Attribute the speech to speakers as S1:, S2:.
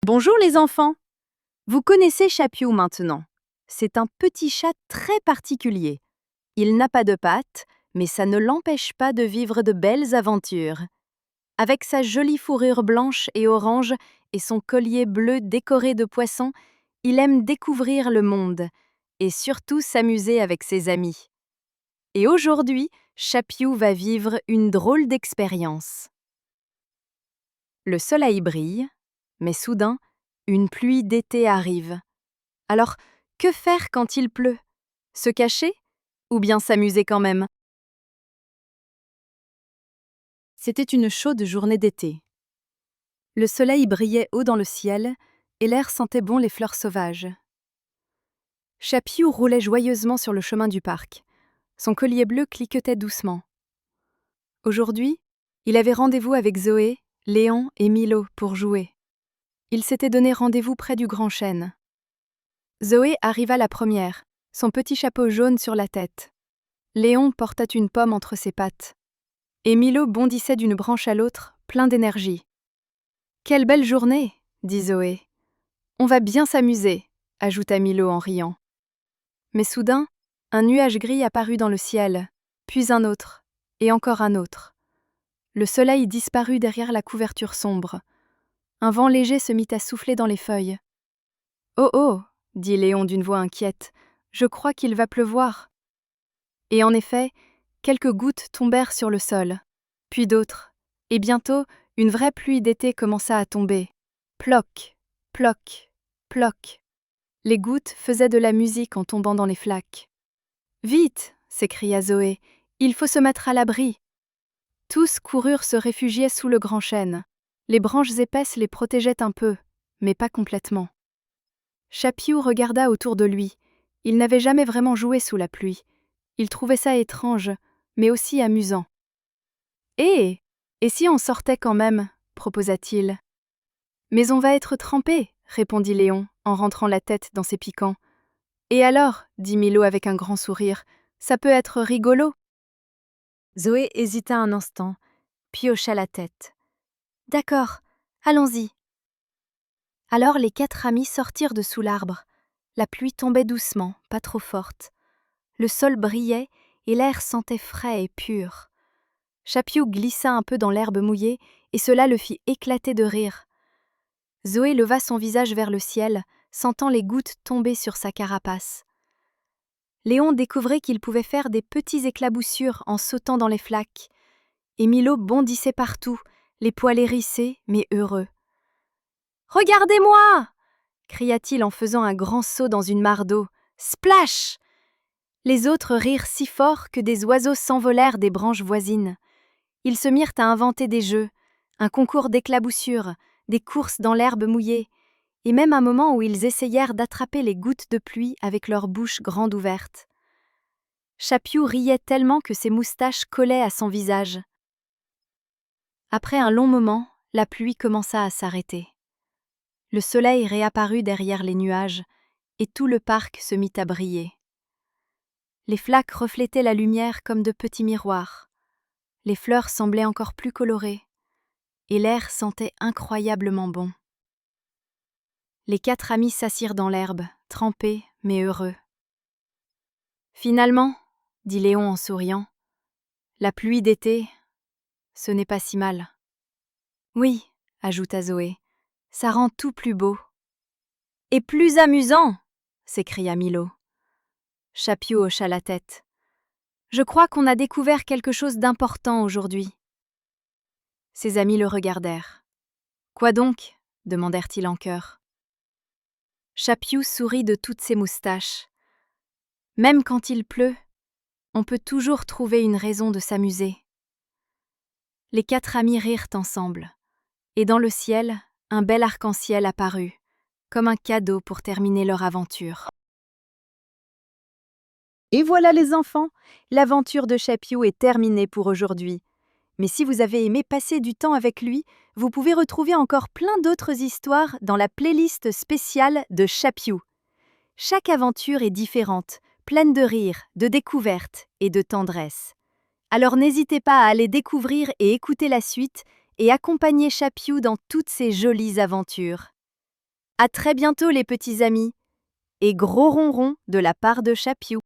S1: Bonjour les enfants. Vous connaissez Chapiou maintenant. C'est un petit chat très particulier. Il n'a pas de pattes, mais ça ne l'empêche pas de vivre de belles aventures. Avec sa jolie fourrure blanche et orange et son collier bleu décoré de poissons, il aime découvrir le monde et surtout s'amuser avec ses amis. Et aujourd'hui, Chapiou va vivre une drôle d'expérience. Le soleil brille, mais soudain, une pluie d'été arrive. Alors, que faire quand il pleut? Se cacher? Ou bien s'amuser quand même? C'était une chaude journée d'été. Le soleil brillait haut dans le ciel et l'air sentait bon les fleurs sauvages. Chapiou roulait joyeusement sur le chemin du parc. Son collier bleu cliquetait doucement. Aujourd'hui, il avait rendez-vous avec Zoé, Léon et Milo pour jouer. Ils s'étaient donné rendez-vous près du grand chêne. Zoé arriva la première, son petit chapeau jaune sur la tête. Léon portait une pomme entre ses pattes. Et Milo bondissait d'une branche à l'autre, plein d'énergie. « Quelle belle journée !» dit Zoé. « On va bien s'amuser !» ajouta Milo en riant. Mais soudain, un nuage gris apparut dans le ciel, puis un autre, et encore un autre. Le soleil disparut derrière la couverture sombre. Un vent léger se mit à souffler dans les feuilles. « Oh oh !» dit Léon d'une voix inquiète. « Je crois qu'il va pleuvoir. » Et en effet, quelques gouttes tombèrent sur le sol, puis d'autres, et bientôt, une vraie pluie d'été commença à tomber. Ploc, ploc, ploc. Les gouttes faisaient de la musique en tombant dans les flaques. « Vite !» s'écria Zoé, « il faut se mettre à l'abri. » Tous coururent se réfugier sous le grand chêne. Les branches épaisses les protégeaient un peu, mais pas complètement. Chapiou regarda autour de lui. Il n'avait jamais vraiment joué sous la pluie. Il trouvait ça étrange, mais aussi amusant. « Et si on sortait quand même ?» proposa-t-il. « Mais on va être trempé, » répondit Léon, en rentrant la tête dans ses piquants. « Et alors ?» dit Milo avec un grand sourire. « Ça peut être rigolo. » Zoé hésita un instant, puis hocha la tête. « D'accord, allons-y. » Alors les 4 amis sortirent de sous l'arbre. La pluie tombait doucement, pas trop forte. Le sol brillait et l'air sentait frais et pur. Chapiou glissa un peu dans l'herbe mouillée et cela le fit éclater de rire. Zoé leva son visage vers le ciel, sentant les gouttes tomber sur sa carapace. Léon découvrait qu'il pouvait faire des petits éclaboussures en sautant dans les flaques. Et Milo bondissait partout, les poils hérissés, mais heureux. « Regardez-moi !» cria-t-il en faisant un grand saut dans une mare d'eau. « Splash !» Les autres rirent si fort que des oiseaux s'envolèrent des branches voisines. Ils se mirent à inventer des jeux, un concours d'éclaboussures, des courses dans l'herbe mouillée, et même un moment où ils essayèrent d'attraper les gouttes de pluie avec leurs bouches grandes ouvertes. Chapiou riait tellement que ses moustaches collaient à son visage. Après un long moment, la pluie commença à s'arrêter. Le soleil réapparut derrière les nuages, et tout le parc se mit à briller. Les flaques reflétaient la lumière comme de petits miroirs. Les fleurs semblaient encore plus colorées, et l'air sentait incroyablement bon. Les 4 amis s'assirent dans l'herbe, trempés mais heureux. « Finalement, » dit Léon en souriant, « la pluie d'été, ce n'est pas si mal. »« Oui, » ajouta Zoé, « ça rend tout plus beau. »« Et plus amusant !» s'écria Milo. Chapiou hocha la tête. « Je crois qu'on a découvert quelque chose d'important aujourd'hui. » Ses amis le regardèrent. « Quoi donc ?» demandèrent-ils en chœur. Chapiou sourit de toutes ses moustaches. « Même quand il pleut, on peut toujours trouver une raison de s'amuser. » Les 4 amis rirent ensemble, et dans le ciel, un bel arc-en-ciel apparut, comme un cadeau pour terminer leur aventure. Et voilà les enfants, l'aventure de Chapiou est terminée pour aujourd'hui. Mais si vous avez aimé passer du temps avec lui, vous pouvez retrouver encore plein d'autres histoires dans la playlist spéciale de Chapiou. Chaque aventure est différente, pleine de rires, de découvertes et de tendresse. Alors n'hésitez pas à aller découvrir et écouter la suite et accompagner Chapiou dans toutes ses jolies aventures. À très bientôt les petits amis, et gros ronron de la part de Chapiou.